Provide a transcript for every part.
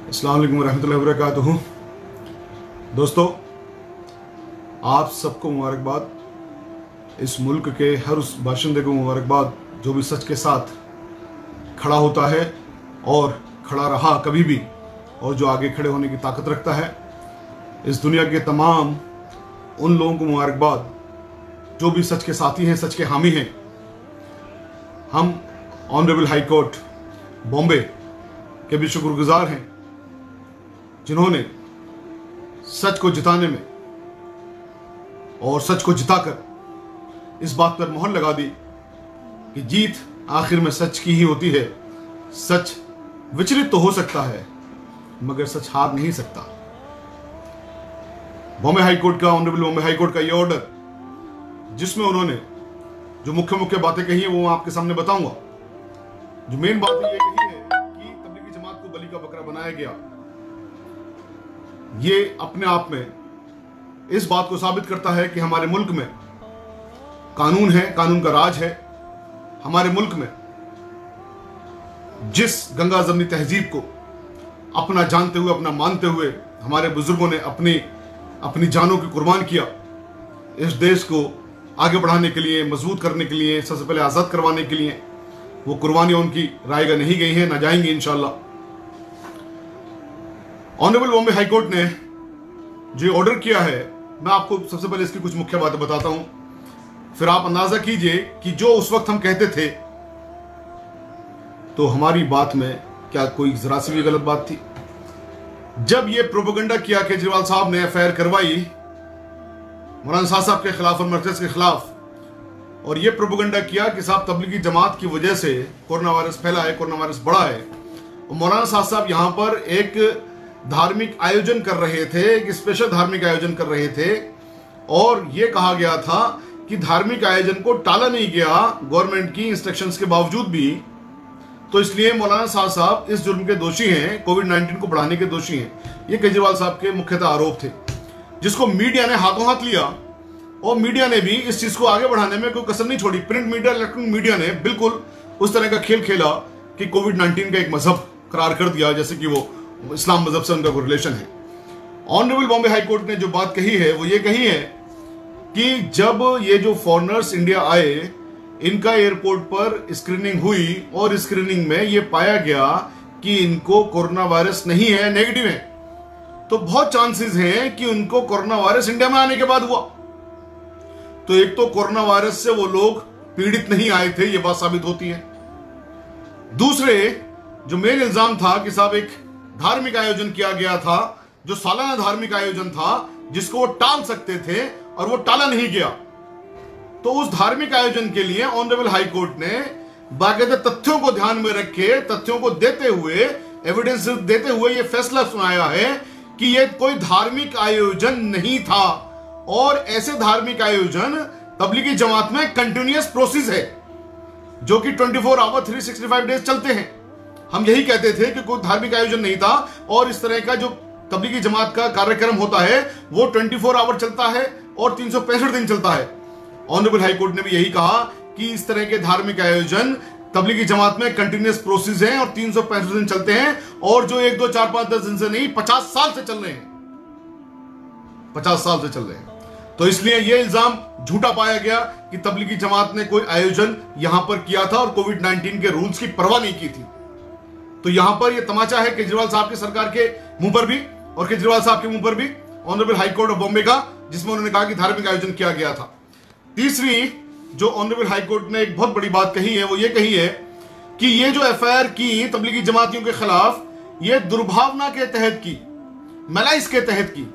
अस्सलाम वालेकुम रहमतुल्लाहि व बरकातुहू। दोस्तों, आप सबको मुबारकबाद। इस मुल्क के हर उस बाशिंदे को मुबारकबाद जो भी सच के साथ खड़ा होता है और खड़ा रहा कभी भी, और जो आगे खड़े होने की ताकत रखता है। इस दुनिया के तमाम उन लोगों को मुबारकबाद जो भी सच के साथी हैं, सच के हामी हैं। हम ऑनरेबल हाई कोर्ट बॉम्बे के भी शुक्रगुजार हैं जिन्होंने सच को जिताने में और सच को जिताकर इस बात पर मोहर लगा दी कि जीत आखिर में सच की ही होती है। सच विचलित तो हो सकता है मगर सच हार नहीं सकता। बॉम्बे हाई कोर्ट का, ऑनरेबल बॉम्बे हाई कोर्ट का ये ऑर्डर, जिसमें उन्होंने जो मुख्य बातें कही है वो मैं आपके सामने बताऊंगा। जो मेन बात ये कही है कि तबलीगी जमात को बलि का बकरा बनाया गया, ये अपने आप में इस बात को साबित करता है कि हमारे मुल्क में कानून है, कानून का राज है। हमारे मुल्क में जिस गंगा जमनी तहजीब को अपना जानते हुए, अपना मानते हुए हमारे बुजुर्गों ने अपनी जानों की कुर्बान किया, इस देश को आगे बढ़ाने के लिए, मजबूत करने के लिए, सबसे पहले आज़ाद करवाने के लिए, वो कुर्बानियां उनकी रायगा नहीं गई हैं, ना जाएंगी इंशाअल्लाह। ऑनरेबल बॉम्बे हाई कोर्ट ने जो ऑर्डर किया है, मैं आपको सबसे पहले इसकी कुछ मुख्य बातें बताता हूं, फिर आप अंदाजा कीजिए कि जो उस वक्त हम कहते थे तो हमारी बात में क्या कोई जरा सी भी गलत बात थी। जब ये प्रोपेगेंडा किया केजरीवाल साहब ने, एफआईआर करवाई मौलाना साहब के खिलाफ और मरकज के खिलाफ, और ये प्रोपेगेंडा किया कि साहब तबलीगी जमात की वजह से कोरोना वायरस फैला है, कोरोना वायरस बढ़ा है, और मौलाना साहब यहां पर एक धार्मिक आयोजन कर रहे थे, एक स्पेशल धार्मिक आयोजन कर रहे थे, और यह कहा गया था कि धार्मिक आयोजन को टाला नहीं गया गवर्नमेंट की इंस्ट्रक्शंस के बावजूद भी। तो इसलिए मौलाना साहब इस जुर्म के दोषी हैं, कोविड-19 को बढ़ाने के दोषी हैं। ये केजरीवाल साहब के मुख्यतः आरोप थे, जिसको मीडिया ने हाथों हाथ लिया, और मीडिया ने भी इस चीज को आगे बढ़ाने में कोई कसर नहीं छोड़ी। प्रिंट मीडिया, इलेक्ट्रॉनिक मीडिया ने बिल्कुल उस तरह का खेल खेला कि कोविड-19 का एक मजहब करार कर दिया, जैसे कि वो इस्लाम मजहब से उनका कोई रिलेशन है। ऑनरेबल बॉम्बे हाई कोर्ट ने जो बात कही है वो ये कही है कि जब ये जो फॉरेनर्स इंडिया आए, इनका एयरपोर्ट पर स्क्रीनिंग हुई, और स्क्रीनिंग में ये पाया गया कि इनको कोरोना वायरस नहीं है, नेगेटिव है, तो बहुत चांसेस हैं कि उनको कोरोना वायरस इंडिया में आने के बाद हुआ। तो एक तो कोरोना वायरस से वो लोग पीड़ित नहीं आए थे, ये बात साबित होती है। दूसरे, जो मेन इल्जाम था कि साहब एक धार्मिक आयोजन किया गया था, जो सालाना धार्मिक आयोजन था, जिसको वो टाल सकते थे और वो टाला नहीं गया। तो उस धार्मिक आयोजन के लिए ऑनरेबल हाई कोर्ट ने बाकायदा तथ्यों को ध्यान में रखे, तथ्यों को देते हुए, एविडेंस देते हुए ये फैसला सुनाया है कि ये कोई धार्मिक आयोजन नहीं था, और ऐसे धार्मिक आयोजन तबलीगी जमात में कंटिन्यूअस प्रोसेस है जो कि 24 आवर 365 डेज चलते हैं। हम यही कहते थे कि कोई धार्मिक आयोजन नहीं था, और इस तरह का जो तबलीगी जमात का कार्यक्रम होता है वो 24 आवर चलता है और 365 दिन चलता है। ऑनरेबल हाई कोर्ट ने भी यही कहा कि इस तरह के धार्मिक आयोजन तबलीगी जमात में कंटिन्यूअस प्रोसेस हैं और 365 दिन चलते हैं, और जो 1, 2, 4, 5, 10 दिन से नहीं, 50 साल से चल रहे हैं, 50 साल से चल रहे हैं। तो इसलिए यह इल्जाम झूठा पाया गया कि तबलीगी जमात ने कोई आयोजन यहां पर किया था और कोविड-19 के रूल्स की परवाह नहीं की थी। तो यहां पर यह तमाचा है केजरीवाल साहब की सरकार के मुंह पर भी और केजरीवाल साहब के मुंह पर भी, honourable high court of Bombay का, जिसमें उन्होंने कहा कि धार्मिक आयोजन किया गया था। तीसरी, जो ऑनरेबल हाई कोर्ट ने एक बहुत बड़ी बात कही है, वो ये कही है कि ये जो एफआईआर की तबलीगी जमातियों के खिलाफ, ये दुर्भावना के तहत की, मलाइस के तहत की।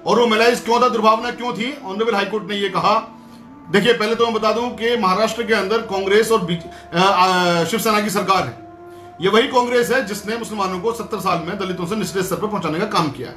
और वो मलाइस क्यों था, दुर्भावना क्यों थी? ऑनरेबल हाई कोर्ट ने ये कहा, देखिए पहले तो मैं बता दूं कि महाराष्ट्र के अंदर कांग्रेस और शिवसेना की सरकार है। ये वही कांग्रेस है जिसने मुसलमानों को 70 साल में दलितों से निचले स्तर पर पहुंचाने का काम किया है,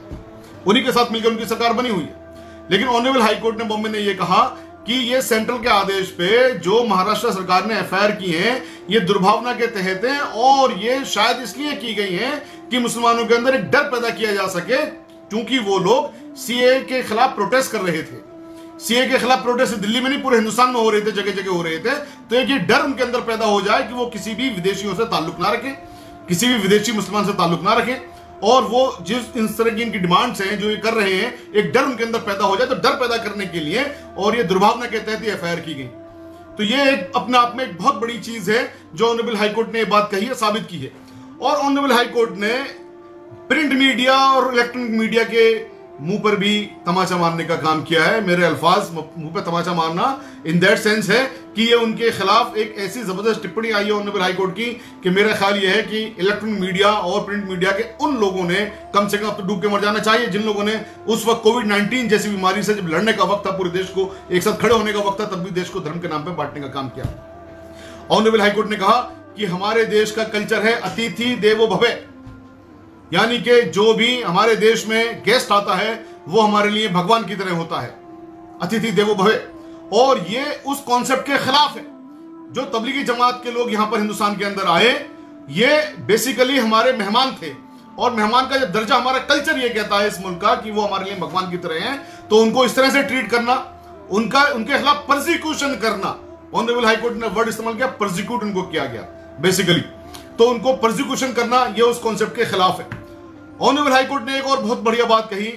उन्हीं के साथ मिलकर उनकी सरकार बनी हुई है। लेकिन ऑनरेबल हाई कोर्ट ने बॉम्बे ने यह कहा कि ये सेंट्रल के आदेश पे जो महाराष्ट्र सरकार ने एफआईआर की है, ये दुर्भावना के तहत है, और ये शायद इसलिए की गई है कि मुसलमानों के अंदर एक डर पैदा किया जा सके, क्योंकि वो लोग सीए के खिलाफ प्रोटेस्ट कर रहे थे। सीए के खिलाफ प्रोटेस्ट दिल्ली में नहीं, पूरे हिंदुस्तान में हो रहे थे, जगह जगह हो रहे थे। तो एक ये डर उनके अंदर पैदा हो जाए कि वो किसी भी विदेशियों से ताल्लुक ना रखें, किसी भी विदेशी मुसलमान से ताल्लुक ना रखें, और वो जिस इस तरह की इनकी डिमांड्स हैं जो ये कर रहे हैं, एक डर उनके अंदर पैदा हो जाए, तो डर पैदा करने के लिए और ये दुर्भावना के तहत एफआईआर की गई। तो ये अपने आप में एक बहुत बड़ी चीज है जो ऑनरेबल हाईकोर्ट ने बात कही है, साबित की है। और ऑनरेबल हाईकोर्ट ने प्रिंट मीडिया और इलेक्ट्रॉनिक मीडिया के मुंह पर भी तमाचा मारने का काम किया है। मेरे अल्फाज मुंह पर तमाचा मारना इन दैट सेंस है कि ये उनके खिलाफ एक ऐसी जबरदस्त टिप्पणी आई है ऑनरेबल हाईकोर्ट की कि मेरा ख्याल ये है कि इलेक्ट्रॉनिक मीडिया और प्रिंट मीडिया के उन लोगों ने कम से कम अब तो डूब के मर जाना चाहिए जिन लोगों ने उस वक्त कोविड-19 जैसी बीमारी से जब लड़ने का वक्त था, पूरे देश को एक साथ खड़े होने का वक्त था, तब भी देश को धर्म के नाम पर बांटने का काम किया। ऑनरेबल हाईकोर्ट ने कहा कि हमारे देश का कल्चर है अतिथि देवो भव, यानी कि जो भी हमारे देश में गेस्ट आता है वो हमारे लिए भगवान की तरह होता है, अतिथि देवो भव। और ये उस कॉन्सेप्ट के खिलाफ है। जो तबलीगी जमात के लोग यहां पर हिंदुस्तान के अंदर आए, ये बेसिकली हमारे मेहमान थे, और मेहमान का जब दर्जा हमारा कल्चर ये कहता है इस मुल्क का कि वो हमारे लिए भगवान की तरह हैं, तो उनको इस तरह से ट्रीट करना, उनके खिलाफ प्रोसिक्यूशन करना, ऑनरेबल हाईकोर्ट ने वर्ड इस्तेमाल किया, प्रोसिक्यूट उनको किया गया बेसिकली, तो उनको प्रोसिक्यूशन करना ये उस कॉन्सेप्ट के खिलाफ है। ऑनरेबल हाईकोर्ट ने एक और बहुत बढ़िया बात कही,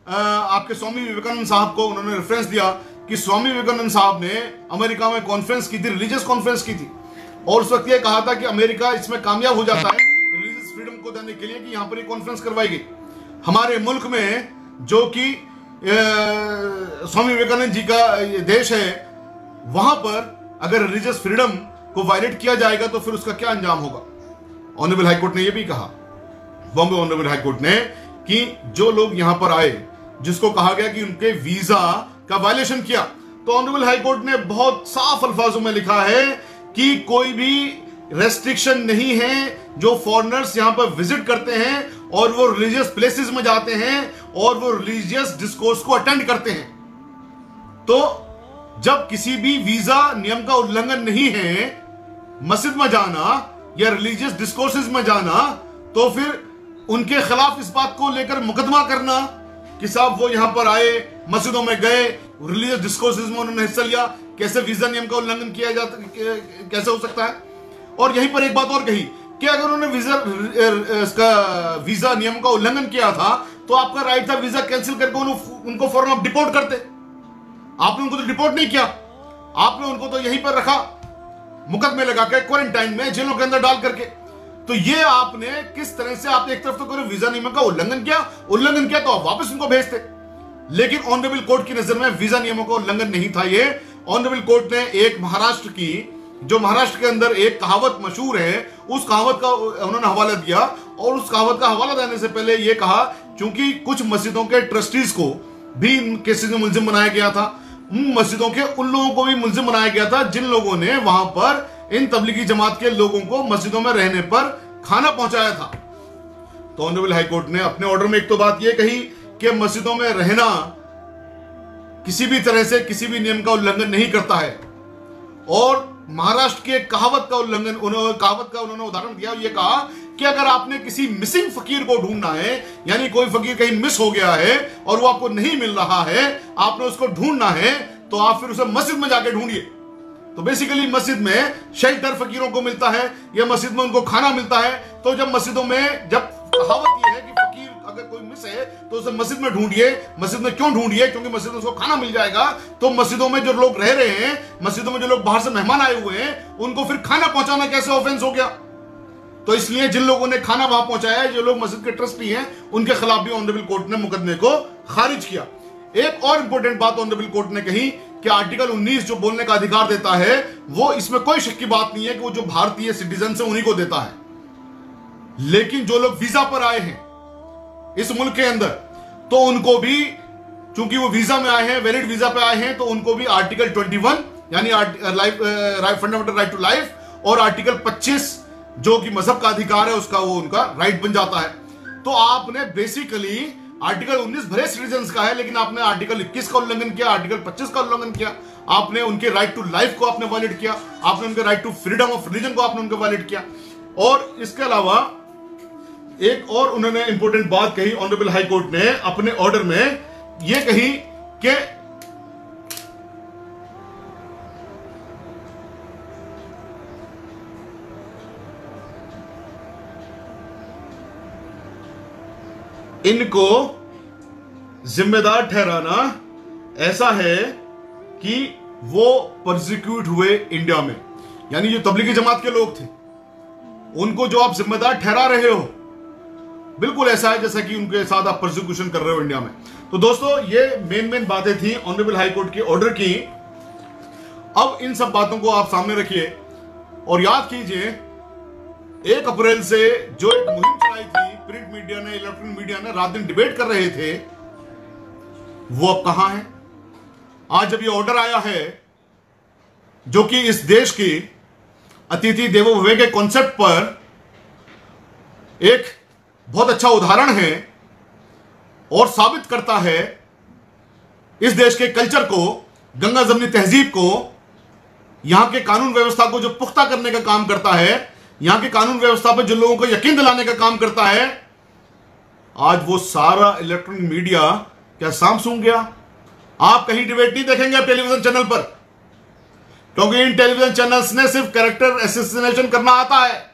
आपके स्वामी विवेकानंद साहब को उन्होंने रेफरेंस दिया कि स्वामी विवेकानंद साहब ने अमेरिका में कॉन्फ्रेंस की थी, रिलीजियस कॉन्फ्रेंस की थी, और उस वक्त ये कहा था कि अमेरिका इसमें कामयाब हो जाता है रिलीजियस फ्रीडम को देने के लिए कि यहां पर एक कॉन्फ्रेंस करवाई गई। हमारे मुल्क में जो कि स्वामी विवेकानंद जी का देश है, वहां पर अगर रिलीजियस फ्रीडम को वायलेट किया जाएगा तो फिर उसका क्या अंजाम होगा। ऑनरेबल हाईकोर्ट ने यह भी कहा, बॉम्बे ऑनरेबल हाईकोर्ट ने, कि जो लोग यहां पर आए जिसको कहा गया कि उनके वीजा का वायलेशन किया, तो ऑनरेबल हाईकोर्ट ने बहुत साफ अल्फाजों में लिखा है कि कोई भी रेस्ट्रिक्शन नहीं है। जो फॉरेनर्स यहां पर विजिट करते हैं और वो रिलीजियस प्लेसेस में जाते हैं और वो रिलीजियस डिस्कोर्स को अटेंड करते हैं, तो जब किसी भी वीजा नियम का उल्लंघन नहीं है मस्जिद में जाना या रिलीजियस डिस्कोर्सेज में जाना, तो फिर उनके खिलाफ इस बात को लेकर मुकदमा करना कि साहब वो यहां पर आए, मस्जिदों में गए, रिलीजियस डिस्कोर्सेज में उन्होंने हिस्सा लिया, कैसे वीजा नियम का उल्लंघन किया जाता, कैसे हो सकता है। और यहीं पर एक बात और कही कि अगर उन्होंने वीजा नियम का उल्लंघन किया था तो आपका राइट था वीजा कैंसिल करके उनको फौरन आप डिपोर्ट करते। आपने उनको तो डिपोर्ट नहीं किया, आपने उनको तो यहीं पर रखा, मुकदमे लगा के क्वारंटाइन में जेलों के अंदर डाल करके। तो ये आपने किस तरह से, आपने एक तरफ तो करो वीजा नियम का उल्लंघन किया तो आप वापस उनको भेजते, लेकिन ऑनरेबल कोर्ट की नजर में वीजा नियमों का उल्लंघन नहीं था। ये ऑनरेबल कोर्ट ने एक महाराष्ट्र की, जो महाराष्ट्र के अंदर एक कहावत मशहूर है, उस कहावत का उन्होंने हवाला दिया, और उस कहावत का हवाला देने से पहले यह कहा क्योंकि कुछ मस्जिदों के ट्रस्टीज को भी इन केसेस में मुलजिम बनाया गया था, उन मस्जिदों के उन लोगों को भी मुलजिम बनाया गया था जिन लोगों ने वहां पर इन तबलीगी जमात के लोगों को मस्जिदों में रहने पर खाना पहुंचाया था। तो ऑनरेबल हाईकोर्ट ने अपने ऑर्डर में एक तो बात यह कही कि मस्जिदों में रहना किसी भी तरह से किसी भी नियम का उल्लंघन नहीं करता है, और महाराष्ट्र के कहावत का उन्होंने उदाहरण दिया, ये कहा कि अगर आपने किसी मिसिंग फकीर को ढूंढना है, यानी कोई फकीर कहीं मिस हो गया है और वो आपको नहीं मिल रहा है, आपने उसको ढूंढना है, तो आप फिर उसे मस्जिद में जाके ढूंढिए। तो बेसिकली मस्जिद में शेल्टर फकीरों को मिलता है या मस्जिद में उनको खाना मिलता है। तो जब मस्जिदों में, जब कहावत यह है कि फकीर अगर कोई मिस है तो उसे मस्जिद में ढूंढिए। मस्जिद में क्यों ढूंढिए? क्योंकि मस्जिद में उसको खाना मिल जाएगा। तो मस्जिदों में जो लोग रह रहे हैं, मस्जिदों में जो लोग बाहर से मेहमान आए हुए हैं, उनको फिर खाना पहुंचाना कैसे ऑफेंस हो गया? तो इसलिए जिन लोगों ने खाना वहां पहुंचाया है, जो लोग मस्जिद के ट्रस्टी हैं, उनके खिलाफ भी ऑनरेबल कोर्ट ने मुकदमे को खारिज किया। एक और इंपॉर्टेंट बात ऑनरेबल कोर्ट ने कही कि आर्टिकल 19 जो बोलने का अधिकार देता है, वो इसमें कोई शक की बात नहीं है कि वो जो भारतीय सिटीजन है उन्हीं को देता है, लेकिन जो लोग वीजा पर आए हैं इस मुल्क के अंदर, तो उनको भी, चूंकि वो वीजा में आए हैं, वैलिड वीजा पे आए हैं, तो उनको भी आर्टिकल 21 यानी फंडामेंटल राइट टू लाइफ और आर्टिकल 25 जो कि मजहब का अधिकार है उसका, वो उनका राइट बन जाता है। तो आपने बेसिकली आर्टिकल 19 भले सिटीजन्स का है, लेकिन आपने आर्टिकल 21 का उल्लंघन किया, आर्टिकल 25 का उल्लंघन किया, आपने उनके राइट टू लाइफ को आपने वायलेट किया, आपने उनके right to freedom of religion को आपने उनको वायलेट किया। और इसके अलावा एक और उन्होंने इंपॉर्टेंट बात कही, ऑनरेबल हाई कोर्ट ने अपने ऑर्डर में यह कही कि इनको जिम्मेदार ठहराना ऐसा है कि वो प्रोसिक्यूट हुए इंडिया में, यानी जो तबलीगी जमात के लोग थे उनको जो आप जिम्मेदार ठहरा रहे हो, बिल्कुल ऐसा है जैसा कि उनके साथ आप प्रोसिक्यूशन कर रहे हो इंडिया में। तो दोस्तों, ये मेन बातें थी ऑनरेबल हाई कोर्ट के ऑर्डर की। अब इन सब बातों को आप सामने रखिए और याद कीजिए 1 अप्रैल से जो एक मुहिम चलाई थी प्रिंट मीडिया ने, इलेक्ट्रॉनिक मीडिया ने, रात दिन डिबेट कर रहे थे, वो अब कहां है? आज जब ये ऑर्डर आया है जो कि इस देश की अतिथि देवो भव के कॉन्सेप्ट पर एक बहुत अच्छा उदाहरण है और साबित करता है इस देश के कल्चर को, गंगा जमनी तहजीब को, यहां के कानून व्यवस्था को जो पुख्ता करने का काम करता है, यहां के कानून व्यवस्था पर जो लोगों को यकीन दिलाने का काम करता है, आज वो सारा इलेक्ट्रॉनिक मीडिया क्या साम सूंघ गया? आप कहीं डिबेट नहीं देखेंगे टेलीविजन चैनल पर, क्योंकि इन टेलीविजन चैनल्स ने सिर्फ कैरेक्टर एसेसिनेशन करना आता है।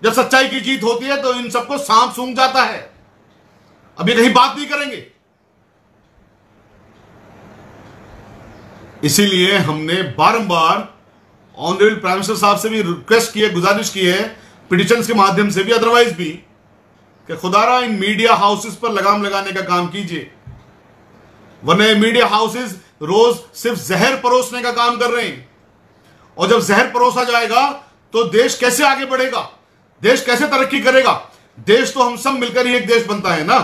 जब सच्चाई की जीत होती है तो इन सबको सांप सूंघ जाता है। अब ये कहीं बात नहीं करेंगे। इसीलिए हमने बारंबार ऑनरेबल प्राइम मिनिस्टर साहब से भी रिक्वेस्ट की है, गुजारिश की है, पिटिशंस के माध्यम से भी, अदरवाइज भी, कि खुदारा इन मीडिया हाउसेस पर लगाम लगाने का काम कीजिए, वरना मीडिया हाउसेस रोज सिर्फ जहर परोसने का काम कर रहे हैं। और जब जहर परोसा जाएगा तो देश कैसे आगे बढ़ेगा, देश कैसे तरक्की करेगा? देश तो हम सब मिलकर ही एक देश बनता है ना।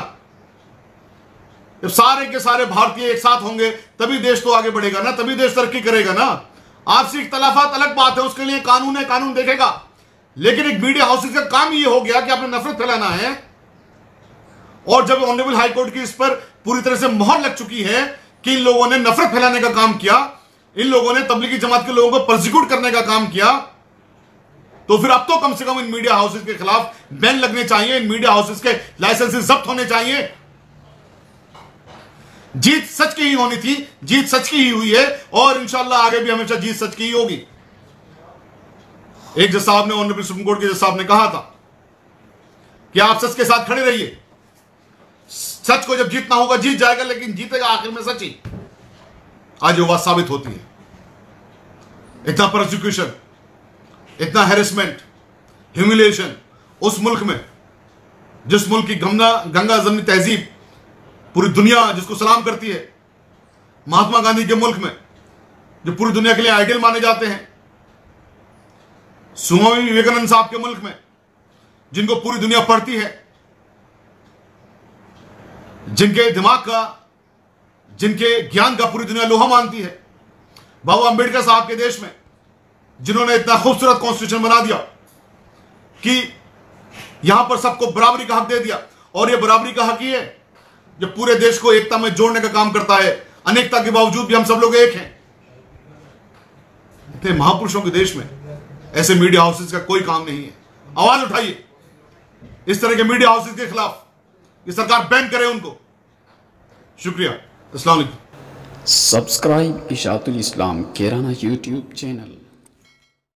जब सारे के सारे भारतीय एक साथ होंगे तभी देश तो आगे बढ़ेगा ना, तभी देश तरक्की करेगा ना। आपसी इख्तलाफात अलग बात है, उसके लिए कानून है, कानून देखेगा। लेकिन एक मीडिया हाउसेस का काम ये हो गया कि आपने नफरत फैलाना है। और जब ऑनरेबल हाई कोर्ट की इस पर पूरी तरह से मोहर लग चुकी है कि इन लोगों ने नफरत फैलाने का काम किया, इन लोगों ने तबलीगी जमात के लोगों को प्रोसिक्यूट करने का काम किया, तो फिर अब तो कम से कम इन मीडिया हाउसेस के खिलाफ बैन लगने चाहिए, इन मीडिया हाउसेस के लाइसेंसेस जब्त होने चाहिए। जीत सच की ही होनी थी, जीत सच की ही हुई है और इंशाअल्लाह आगे भी हमेशा जीत सच की ही होगी। एक जज साहब ने, ऑनरेबल सुप्रीम कोर्ट के जज साहब ने कहा था कि आप सच के साथ खड़े रहिए, सच को जब जीतना होगा जीत जाएगा, लेकिन जीतेगा आखिर में सच ही। आज वो बात साबित होती है। इतना प्रोसिक्यूशन, इतना हैरेसमेंट, ह्यूमिलिएशन उस मुल्क में, जिस मुल्क की गंगा जमनी तहजीब पूरी दुनिया जिसको सलाम करती है, महात्मा गांधी के मुल्क में जो पूरी दुनिया के लिए आइडियल माने जाते हैं, स्वामी विवेकानंद साहब के मुल्क में जिनको पूरी दुनिया पढ़ती है, जिनके दिमाग का, जिनके ज्ञान का पूरी दुनिया लोहा मानती है, बाबा अंबेडकर साहब के देश में जिन्होंने इतना खूबसूरत कॉन्स्टिट्यूशन बना दिया कि यहां पर सबको बराबरी का हक दे दिया। और यह बराबरी का हक ही है जो पूरे देश को एकता में जोड़ने का काम करता है। अनेकता के बावजूद भी हम सब लोग एक हैं। इतने महापुरुषों के देश में ऐसे मीडिया हाउसेस का कोई काम नहीं है। आवाज उठाइए इस तरह के मीडिया हाउसेस के खिलाफ, ये सरकार बैन करे उनको। शुक्रिया। अस्सलाम वालेकुम। सब्सक्राइब इशातुल इस्लाम केराना यूट्यूब चैनल।